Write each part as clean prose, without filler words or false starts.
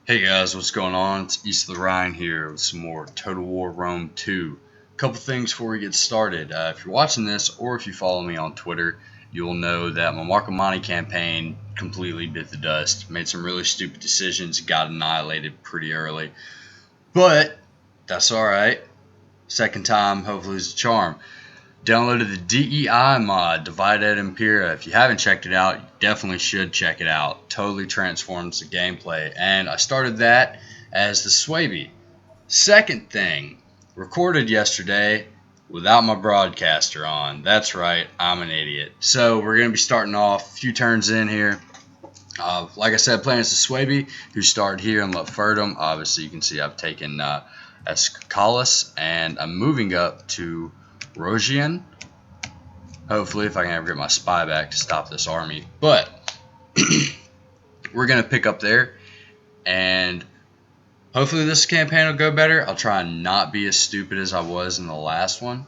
Hey guys, what's going on? It's East of the Rhine here with some more Total War Rome 2. A couple things before we get started. If you're watching this or if you follow me on Twitter, you'll know that my Marco Monte campaign completely bit the dust. Made some really stupid decisions, got annihilated pretty early. But that's alright. Second time, hopefully, is a charm. Downloaded the DEI mod, Divide et Impera. If you haven't checked it out, you definitely should check it out. Totally transforms the gameplay. And I started that as the Suebi. Second thing, recorded yesterday without my broadcaster on. That's right, I'm an idiot. So we're going to be starting off a few turns in here. Like I said, playing as the Suebi, who started here in Lutferdum. Obviously, you can see I've taken Escalis, and I'm moving up to Rogian. Hopefully, if I can ever get my spy back to stop this army. But we're going to pick up there, and hopefully this campaign will go better. I'll try and not be as stupid as I was in the last one.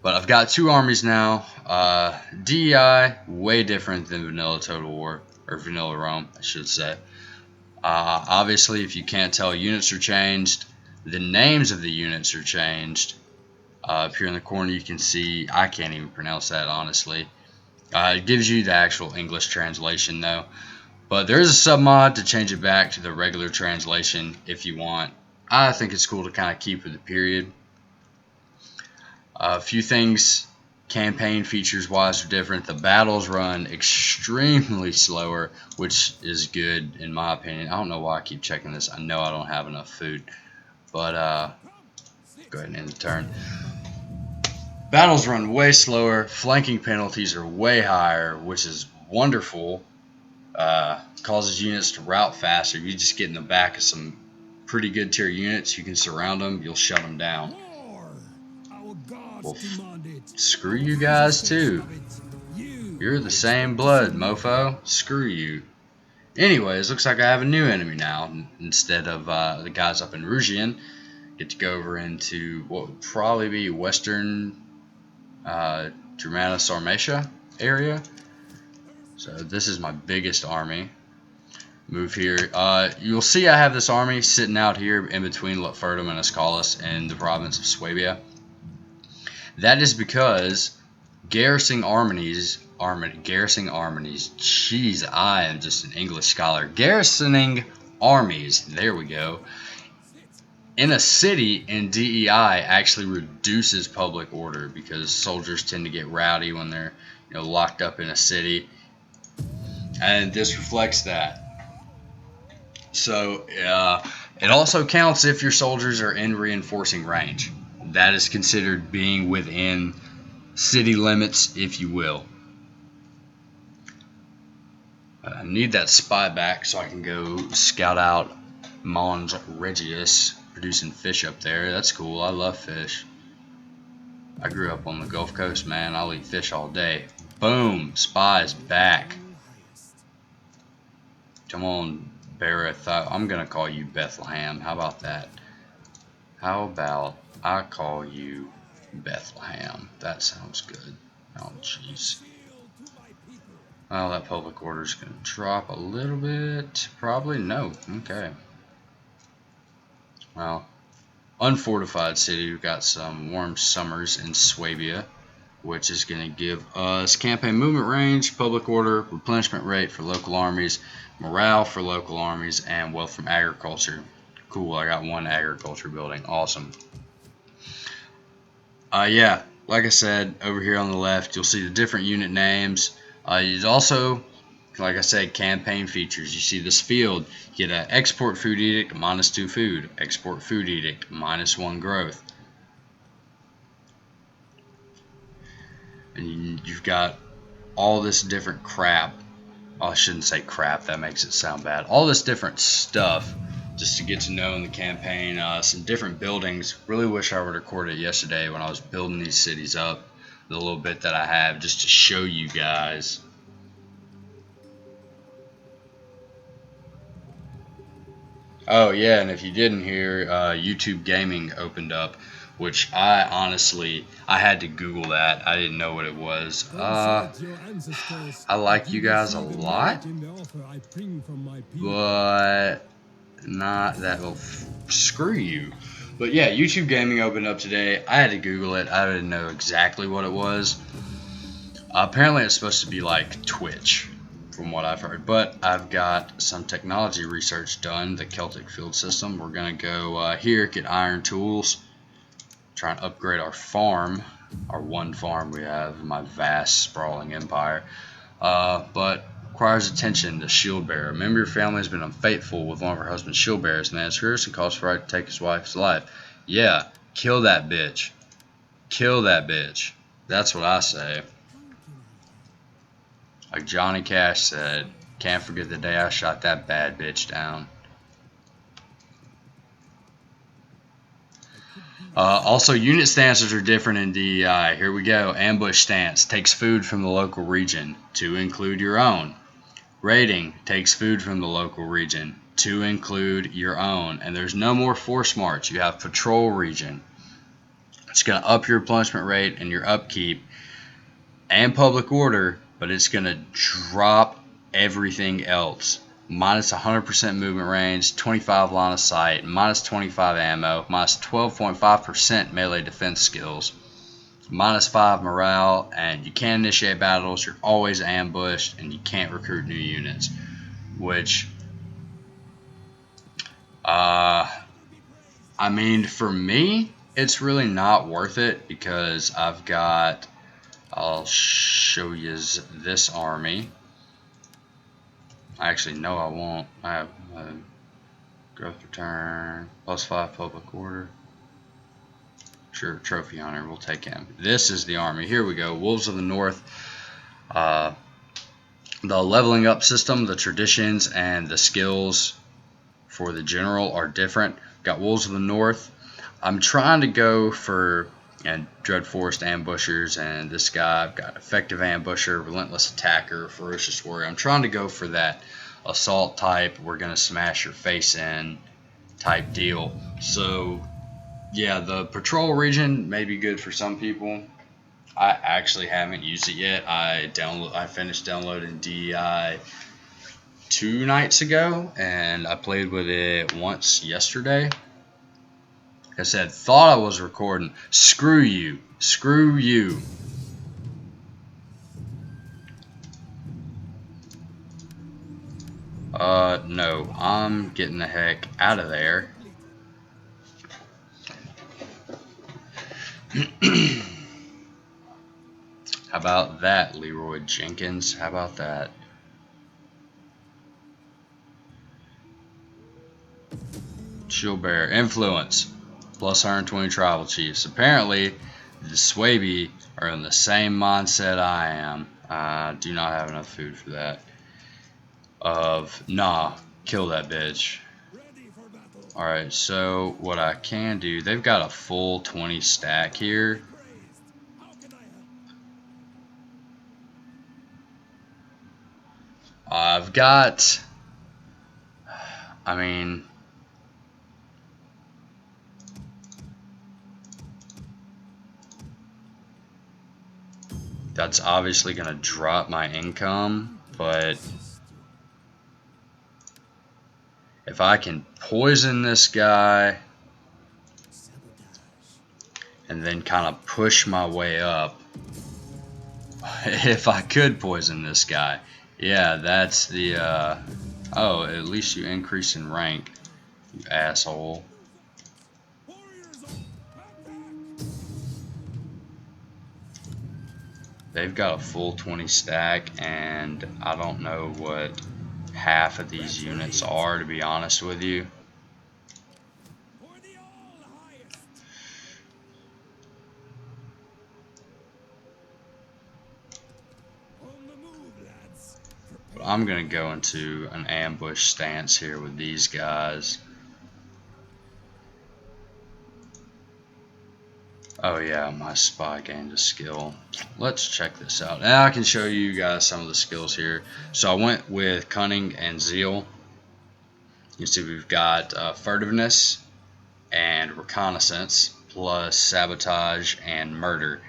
But I've got two armies now. DEI, way different than Vanilla Total War, or Vanilla Rome, I should say. Obviously, if you can't tell, units are changed. The names of the units are changed. Up here in the corner, you can see, I can't even pronounce that, honestly. It gives you the actual English translation, though. But there is a submod to change it back to the regular translation if you want. I think it's cool to kind of keep with the period. A few things campaign features wise are different. The battles run extremely slower, which is good in my opinion. I don't know why I keep checking this. I know I don't have enough food. But go ahead and end the turn. Battles run way slower. Flanking penalties are way higher, which is wonderful. Causes units to route faster. You just get in the back of some pretty good tier units. You can surround them. You'll shut them down. Well, screw you guys too. You're the same blood, mofo. Screw you. Anyways, looks like I have a new enemy now. Instead of the guys up in Rugian, get to go over into what would probably be Western Germana Sarmatia area. So this is my biggest army. Move here. You'll see I have this army sitting out here in between Lutferdum and Escalis in the province of Suabia. That is because garrisoning armies. Jeez, I am just an English scholar. Garrisoning armies. There we go. In a city in DEI actually reduces public order because soldiers tend to get rowdy when they're locked up in a city, and this reflects that. So it also counts if your soldiers are in reinforcing range. That is considered being within city limits, if you will. I need that spy back so I can go scout out Mons Regius, producing fish up there. That's cool. I love fish. I grew up on the Gulf Coast, man. I'll eat fish all day. Boom! Spy's back. Come on, Bereth. I'm going to call you Bethlehem. How about that? How about I call you Bethlehem? That sounds good. Oh, jeez. Well, that public order is going to drop a little bit. Probably no. Okay. Well, unfortified city. We've got some warm summers in Suabia, which is going to give us campaign movement range, public order, replenishment rate for local armies, morale for local armies, and wealth from agriculture. Cool, I got one agriculture building. Awesome. Yeah, like I said, over here on the left, you'll see the different unit names. You also, like I said, campaign features. You see this field, you get an export food edict, -2 food. Export food edict, -1 growth. And you've got all this different crap. Oh, I shouldn't say crap, that makes it sound bad. All this different stuff just to get to know in the campaign. Some different buildings. Really wish I would have recorded it yesterday when I was building these cities up. The little bit that I have just to show you guys. Oh yeah, and if you didn't hear, YouTube Gaming opened up which I honestly, I had to Google that. I didn't know what it was. I like you guys a lot, but not that. Well, screw you. But yeah, YouTube Gaming opened up today. I had to Google it. I didn't know exactly what it was. Apparently, it's supposed to be like Twitch, from what I've heard. But I've got some technology research done, the Celtic Field System. We're going to go here, get iron tools, try and upgrade our farm, our one farm we have in my vast, sprawling empire. But requires attention, the shield bearer. A member of your family has been unfaithful with one of her husband's shield bearers, and that's furious and calls for right to take his wife's life. Yeah, kill that bitch. Kill that bitch. That's what I say. Like Johnny Cash said, can't forget the day I shot that bad bitch down. Also, unit stances are different in DEI. Here we go. Ambush stance takes food from the local region to include your own. Raiding takes food from the local region to include your own. And there's no more force march. You have patrol region. It's going to up your replenishment rate and your upkeep and public order, but it's going to drop everything else. Minus 100% movement range, 25 line of sight, minus 25 ammo, minus 12.5% melee defense skills, minus 5 morale, and you can't initiate battles, you're always ambushed, and you can't recruit new units. Which, I mean, for me, it's really not worth it because I've got, I'll show you this army. Actually, no, I won't. I have growth return, plus 5 public order. Sure, trophy hunter, we'll take him. This is the army. Here we go. Wolves of the North. The leveling up system, the traditions, and the skills for the general are different. Got Wolves of the North. I'm trying to go for Dread Forest ambushers, and this guy, I've got effective ambusher, relentless attacker, ferocious warrior. I'm trying to go for that assault type, we're gonna smash your face in type deal. So yeah, the patrol region may be good for some people. I actually haven't used it yet. I finished downloading DEI 2 nights ago, and I played with it once yesterday. Like I said, thought I was recording. Screw you. Screw you. No, I'm getting the heck out of there. How about that, Leroy Jenkins? How about that? Shield bearer influence plus 120 tribal chiefs. Apparently, the Suebi are in the same mindset I am. I do not have enough food for that. Nah, kill that bitch. Alright, so what I can do, they've got a full 20 stack here. I've got, I mean, that's obviously going to drop my income, but if I can poison this guy and then kind of push my way up, if I could poison this guy, yeah, that's the, oh, at least you increase in rank, you asshole. They've got a full 20 stack, and I don't know what half of these units are, to be honest with you. But I'm going to go into an ambush stance here with these guys. Oh yeah, my spy gained a skill. Let's check this out. Now I can show you guys some of the skills here. So I went with cunning and zeal. You can see we've got furtiveness and reconnaissance. plus sabotage and murder.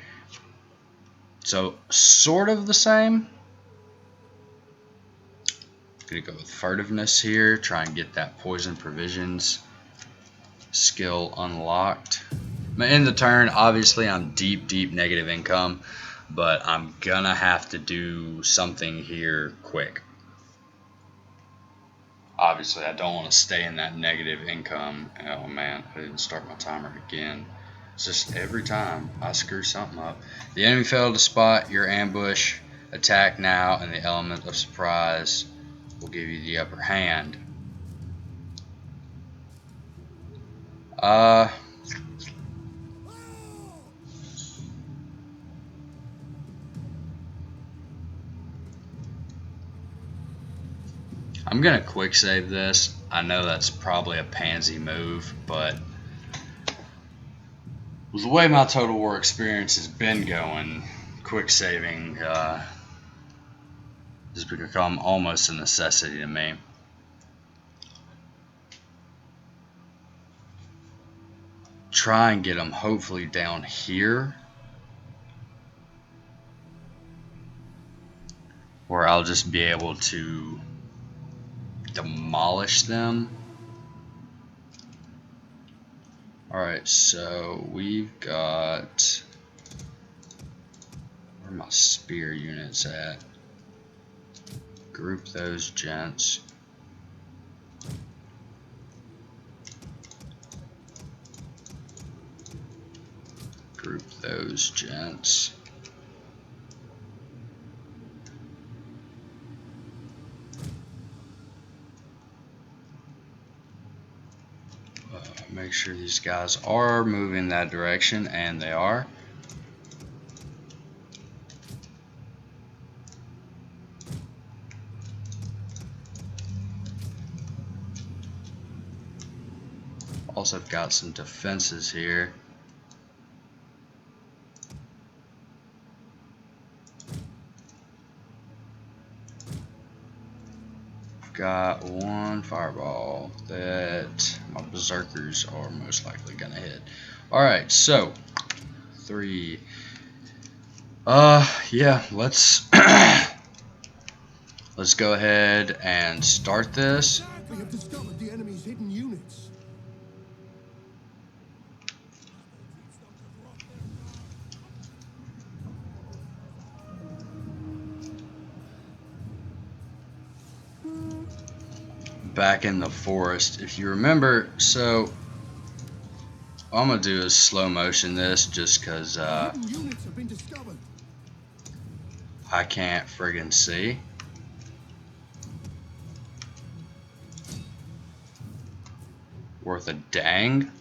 So sort of the same. Gonna go with furtiveness here, try and get that poison provisions skill unlocked. I'm gonna end the turn. Obviously I'm deep negative income, but I'm gonna have to do something here quick. Obviously I don't want to stay in that negative income. Oh man, I didn't start my timer again. It's just every time I screw something up. The enemy failed to spot your ambush. Attack now, and the element of surprise will give you the upper hand. I'm gonna quick save this. I know that's probably a pansy move, but with the way my Total War experience has been going, quick saving has become almost a necessity to me. Try and get them hopefully down here, where I'll just be able to demolish them. Alright, so we've got, where are my spear units at? Group those gents. Group those gents. Make sure these guys are moving that direction, and they are. Also got some defenses here. Got one fireball that my berserkers are most likely gonna hit. Alright, so 3. Yeah, let's let's go ahead and start this. We have discovered the enemy's hidden units. Back in the forest, if you remember. So all I'm gonna do is slow motion this just because Units have been discovered. I can't friggin' see. Worth a dang.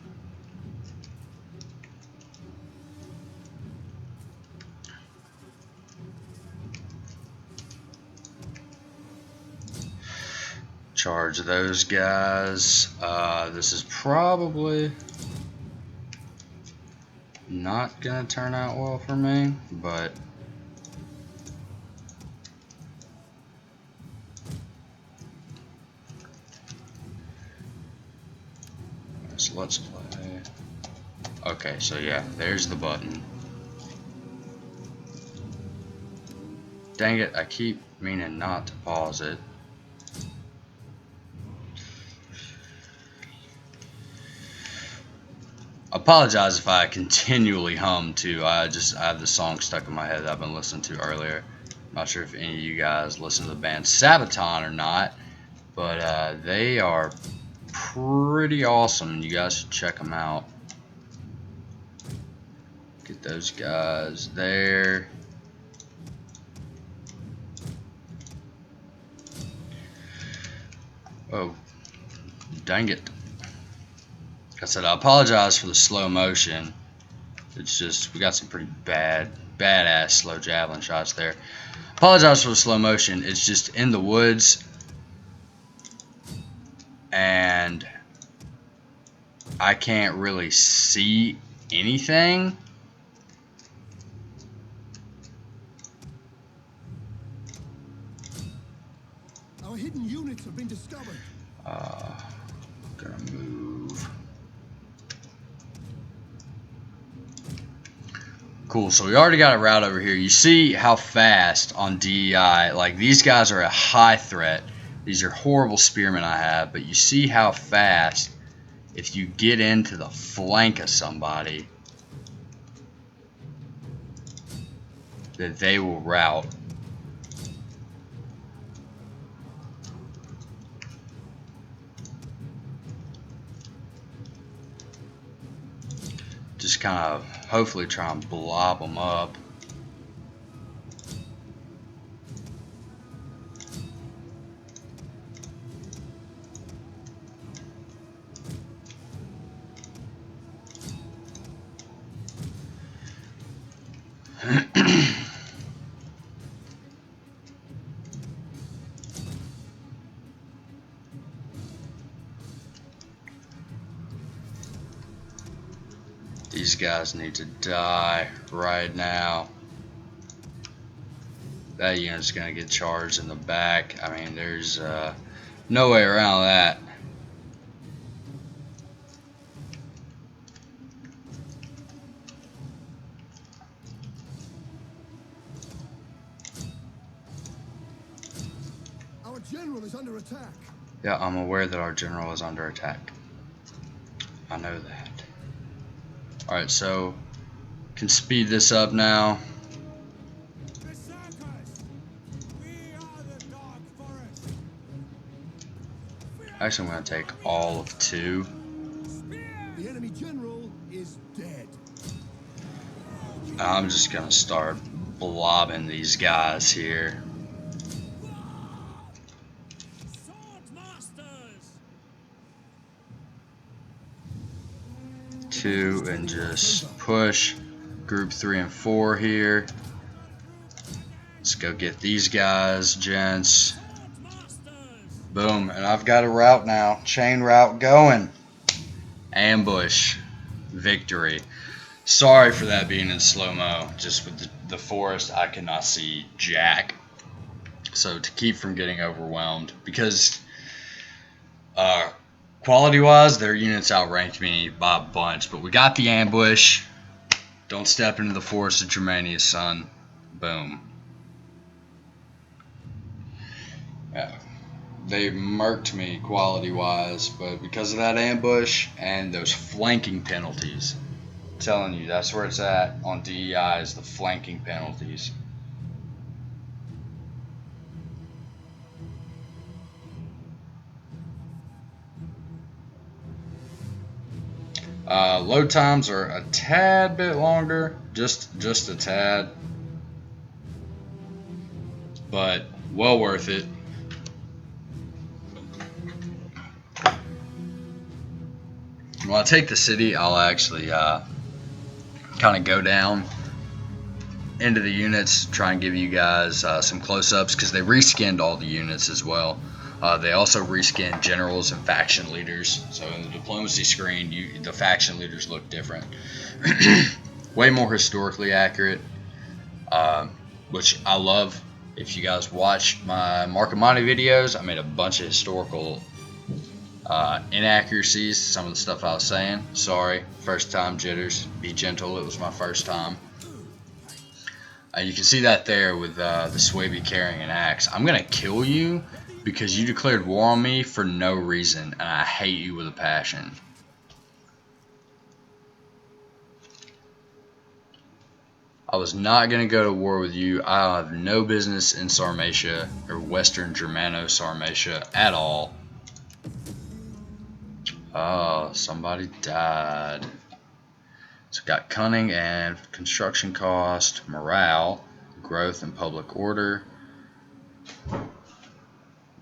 Charge those guys. This is probably not gonna turn out well for me, but so let's play. Okay, so yeah, there's the button. Dang it, I keep meaning not to pause it. I apologize if I continually hum too. I have the song stuck in my head that I've been listening to earlier. I'm not sure if any of you guys listen to the band Sabaton or not, but they are pretty awesome. You guys should check them out. Get those guys there. Oh, dang it. Like I said, I apologize for the slow motion. It's just, we got some pretty badass slow javelin shots there. Apologize for the slow motion. It's just in the woods, and I can't really see anything. Our hidden units have been discovered. Gonna move. Cool, so we already got a route over here. You see how fast on DEI, like these guys are a high threat. These are horrible spearmen I have, but you see how fast if you get into the flank of somebody that they will rout. Just kind of hopefully try and blob them up. These guys need to die right now. That unit's going to get charged in the back. I mean, there's no way around that. Our general is under attack. Yeah, I'm aware that our general is under attack. I know that. Alright, so can speed this up now. Actually, I'm going to take all of 2. The enemy general is dead. I'm just going to start blobbing these guys here. Two and just push. Group 3 and 4 here. Let's go get these guys, gents. Boom, and I've got a route now. Chain route going. Ambush. Victory. Sorry for that being in slow-mo. Just with the forest, I cannot see jack. So to keep from getting overwhelmed, because quality-wise, their units outranked me by a bunch. But we got the ambush. Don't step into the forest of Germania, son. Boom. Yeah. They murked me quality-wise, but because of that ambush and those flanking penalties, I'm telling you, that's where it's at on DEI, is the flanking penalties. Load times are a tad bit longer, just a tad, but well worth it. When I take the city, I'll actually kind of go down into the units, try and give you guys some close-ups, because they reskinned all the units as well. They also reskinned generals and faction leaders. So in the diplomacy screen, the faction leaders look different. Way more historically accurate, which I love. If you guys watch my Marcomanni videos, I made a bunch of historical inaccuracies, some of the stuff I was saying. Sorry, first time jitters. Be gentle, it was my first time. You can see that there with the Suebi carrying an axe. I'm going to kill you because you declared war on me for no reason, and I hate you with a passion. I was not going to go to war with you. I have no business in Sarmatia or Western Germano-Sarmatia at all. Oh, somebody died. So got cunning and construction cost, morale, growth and public order.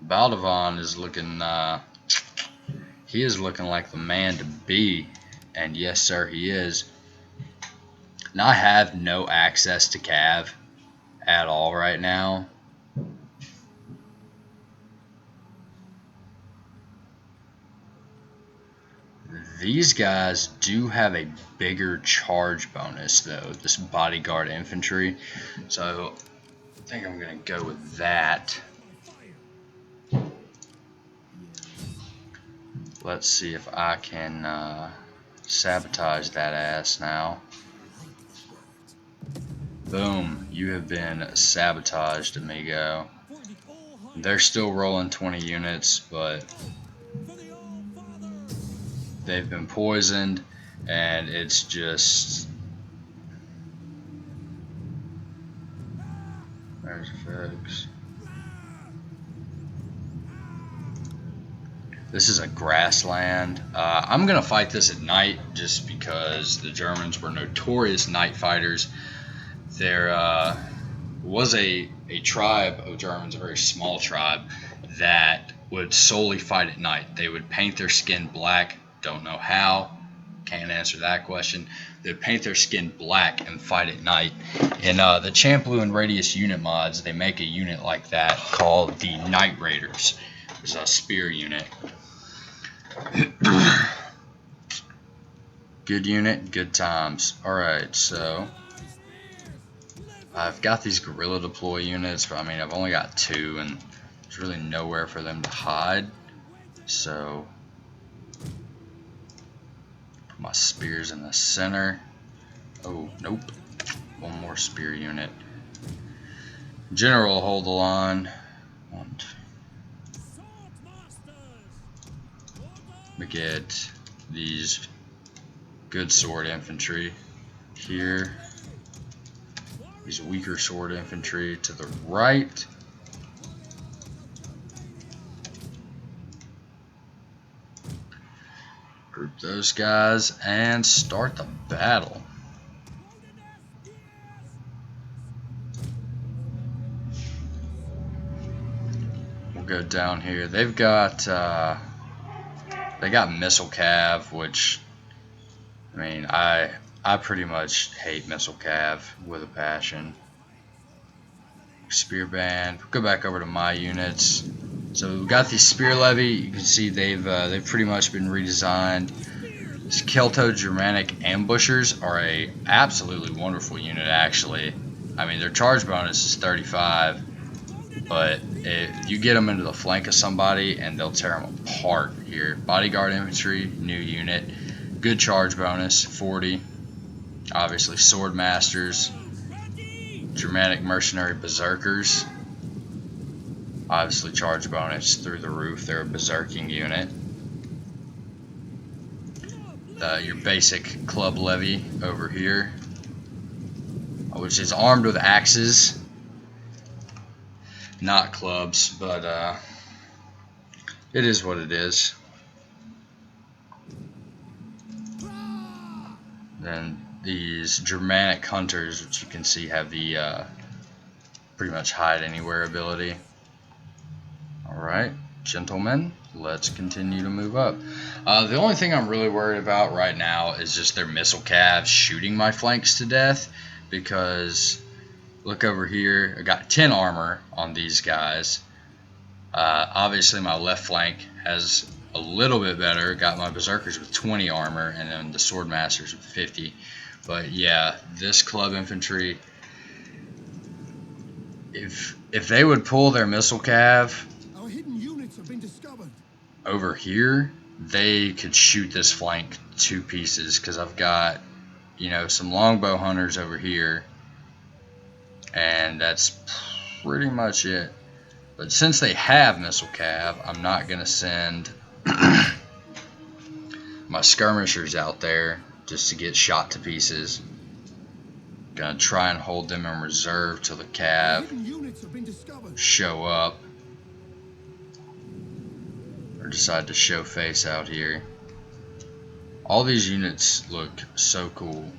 Baldovan is looking, he is looking like the man to be. And yes, sir, he is. Now I have no access to Cav at all right now. These guys do have a bigger charge bonus, though, this bodyguard infantry. So I think I'm going to go with that. Let's see if I can sabotage that ass now. Boom. You have been sabotaged, amigo. They're still rolling 20 units, but they've been poisoned, and it's just... There's effects. This is a grassland. I'm going to fight this at night just because the Germans were notorious night fighters. There was a tribe of Germans, a very small tribe, that would solely fight at night. They would paint their skin black. Don't know how. Can't answer that question. They'd paint their skin black and fight at night. In the Champloo and Radius unit mods, they make a unit like that called the Night Raiders. It's a spear unit. Good unit, good times. Alright, so I've got these guerrilla deploy units, but I mean I've only got 2 and there's really nowhere for them to hide. So put my spears in the center. Oh, nope. One more spear unit. General, hold the line. We get these good sword infantry here. These weaker sword infantry to the right. Group those guys and start the battle. We'll go down here. They've got they got missile cav, which I mean I pretty much hate missile cav with a passion. Spear band. We'll go back over to my units. So we've got the spear levy. You can see they've pretty much been redesigned. These Celto-Germanic ambushers are a absolutely wonderful unit, actually. I mean, their charge bonus is 35, but if you get them into the flank of somebody and they'll tear them apart here. Bodyguard infantry, new unit, good charge bonus, 40. Obviously, sword masters, Germanic mercenary berserkers. Obviously, charge bonus through the roof. They're a berserking unit. Your basic club levy over here, which is armed with axes, not clubs, but it is what it is. Then these Germanic hunters, which you can see have the pretty much hide anywhere ability. Alright, gentlemen, let's continue to move up. The only thing I'm really worried about right now is just their missile calves shooting my flanks to death, because look over here, I got 10 armor on these guys. Obviously my left flank has a little bit better, got my berserkers with 20 armor and then the sword masters with 50. But yeah, this club infantry, if they would pull their missile cav over here, they could shoot this flank to pieces, because I've got, you know, some longbow hunters over here, and that's pretty much it. But since they have missile cav, I'm not going to send my skirmishers out there just to get shot to pieces. Gonna try and hold them in reserve till the cav show up or decide to show face out here. All these units look so cool.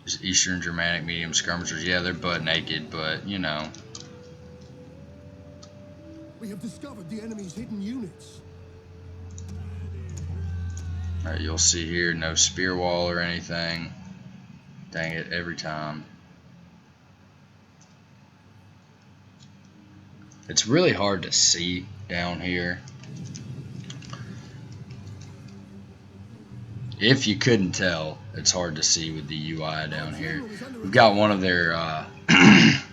These Eastern Germanic medium skirmishers, yeah, they're butt naked, but you know. We have discovered the enemy's hidden units. Alright, you'll see here, no spear wall or anything. Dang it, every time. It's really hard to see down here. If you couldn't tell, it's hard to see with the UI down here. We've got one of their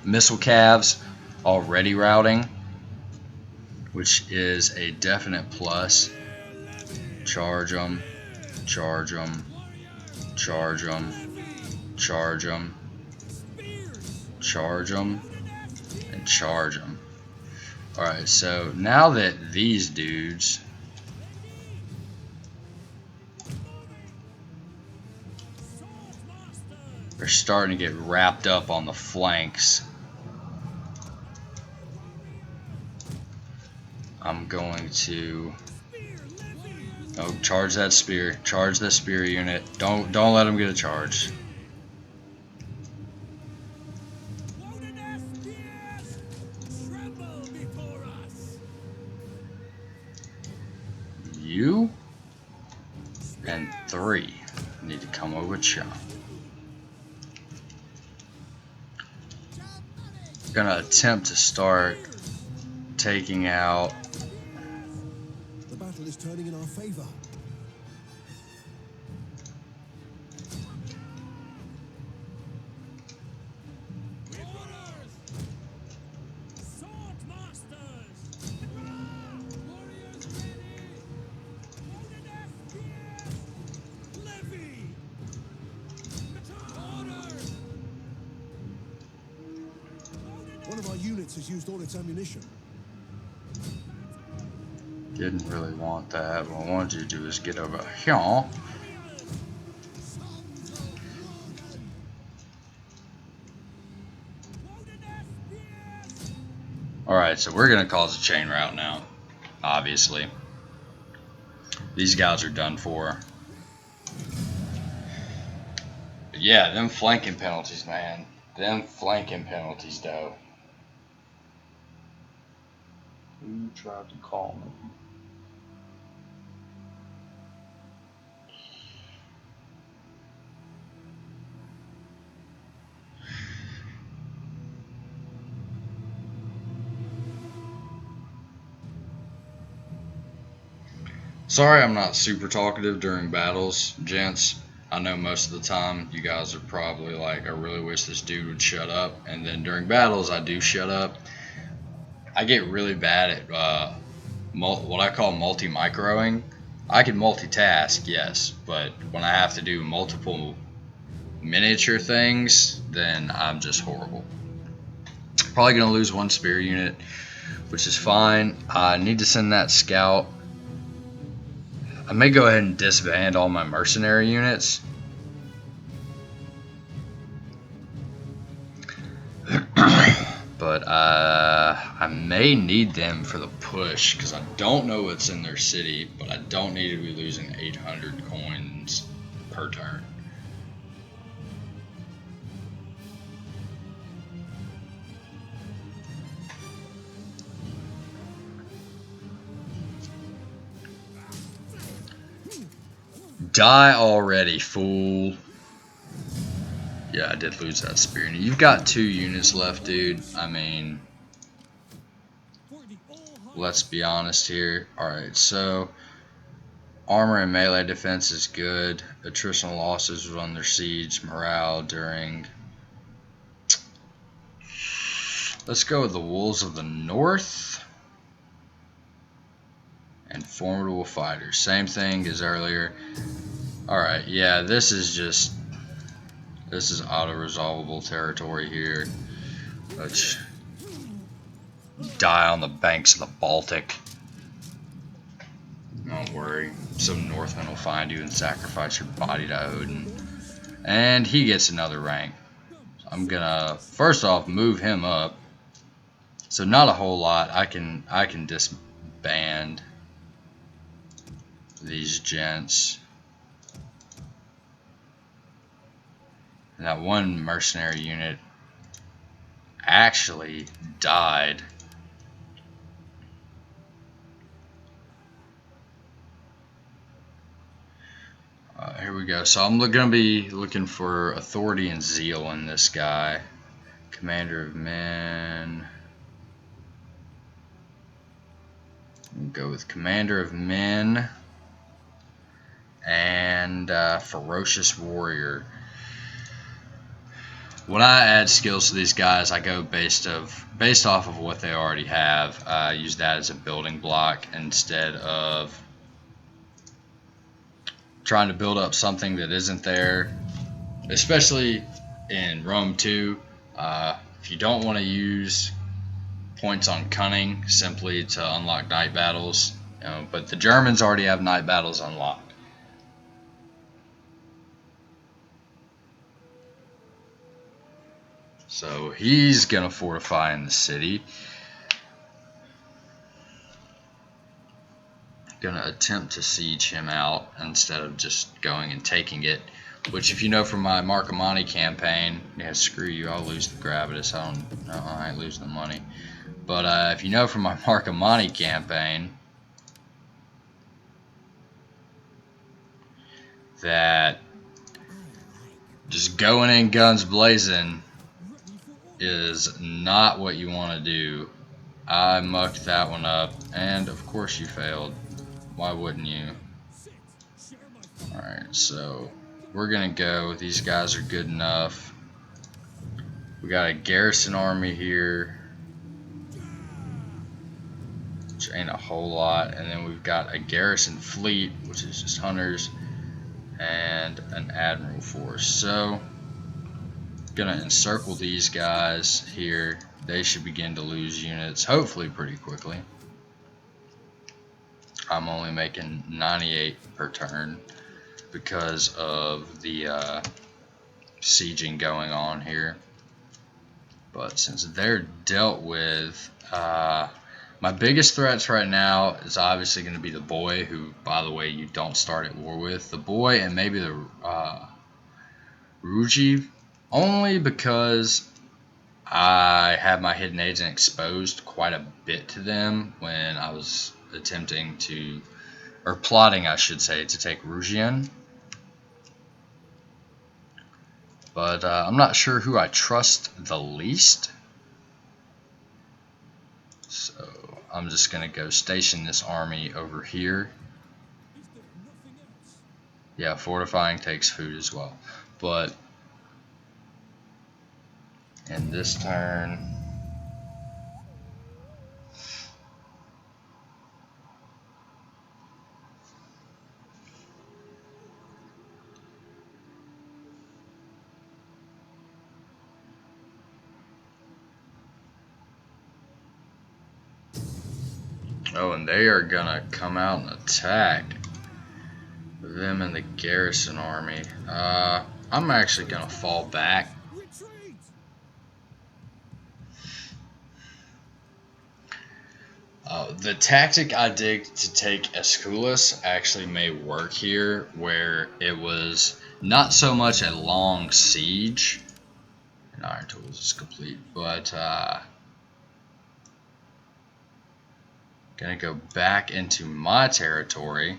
missile calves already routing, which is a definite plus. Charge them, charge them, charge them, charge them, charge them, and charge them. Alright, so now that these dudes are starting to get wrapped up on the flanks, I'm going to charge that spear. Charge the spear unit. Don't let them get a charge. You and 3 need to come over chop. Gonna attempt to start taking out. The battle is turning in our favor. One of our units has used all its ammunition. Didn't really want that. What I wanted you to do is get over here. Alright, so we're going to cause a chain route now. Obviously. These guys are done for. But yeah, them flanking penalties, man. Them flanking penalties, though. Who tried to call me? Sorry I'm not super talkative during battles, gents. I know most of the time you guys are probably like, I really wish this dude would shut up. And then during battles, I do shut up. I get really bad at what I call multi-microing. I can multitask, yes, but when I have to do multiple miniature things, then I'm just horrible. Probably going to lose 1 spear unit, which is fine. I need to send that scout. I may go ahead and disband all my mercenary units. But I may need them for the push because I don't know what's in their city, but I don't need to be losing 800 coins per turn. Die already, fool. Yeah, I did lose that spear. You've got 2 units left, dude. I mean, let's be honest here. Alright, so armor and melee defense is good. Attritional losses was under siege. Morale during. Let's go with the Wolves of the North. And formidable fighters. Same thing as earlier. Alright, yeah, this is auto-resolvable territory here. Let's die on the banks of the Baltic. Don't worry. Some Northmen will find you and sacrifice your body to Odin. And he gets another rank. So I'm gonna first off move him up. So not a whole lot. I can disband these gents. And that 1 mercenary unit actually died. Here we go. So I'm going to be looking for authority and zeal in this guy. Commander of men. We'll go with commander of men and ferocious warrior. When I add skills to these guys, I go based off of what they already have. I use that as a building block instead of trying to build up something that isn't there. Especially in Rome 2, If you don't want to use points on cunning simply to unlock night battles, but the Germans already have night battles unlocked. So he's gonna fortify in the city. Gonna attempt to siege him out instead of just going and taking it. Which, if you know from my Marcomanni campaign, yeah, screw you, I'll lose the Gravitas. I ain't losing the money. But if you know from my Marcomanni campaign that just going in guns blazing is not what you want to do. I mucked that one up, and of course you failed. Why wouldn't you? Alright, so we're gonna go. These guys are good enough. We got a garrison army here, which ain't a whole lot, and then we've got a garrison fleet, which is just hunters, and an admiral force. So gonna encircle these guys here. They should begin to lose units, hopefully pretty quickly. I'm only making 98 per turn because of the sieging going on here. But since they're dealt with, my biggest threats right now is obviously going to be the boy, who, by the way, you don't start at war with. The boy and maybe the Ruji, only because I had my hidden agent exposed quite a bit to them when I was attempting to, or plotting I should say, to take Rujian. But I'm not sure who I trust the least. So I'm just going to go station this army over here. Yeah, fortifying takes food as well. But in this turn, oh, and they are going to come out and attack them and the garrison army. I'm actually going to fall back. The tactic I did to take Esculas actually may work here, where it was not so much a long siege. And Iron Tools is complete, but gonna go back into my territory.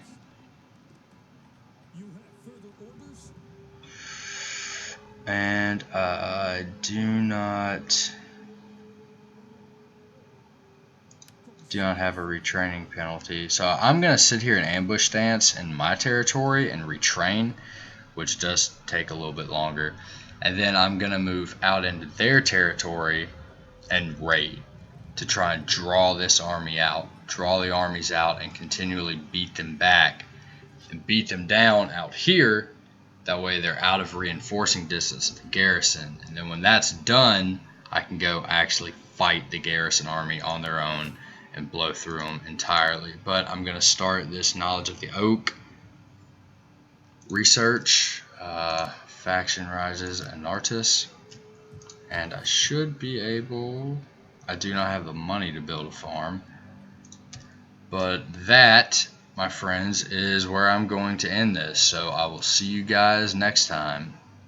And I do not have a retraining penalty. So I'm going to sit here in ambush stance in my territory and retrain, which does take a little bit longer. And then I'm going to move out into their territory and raid to try and draw this army out. Draw the armies out and continually beat them back and beat them down out here. That way they're out of reinforcing distance of the garrison. And then when that's done, I can go actually fight the garrison army on their own and blow through them entirely. But I'm going to start this Knowledge of the Oak research. Faction rises Anartis. And I should be able... I do not have the money to build a farm. But that, my friends, is where I'm going to end this. So I will see you guys next time.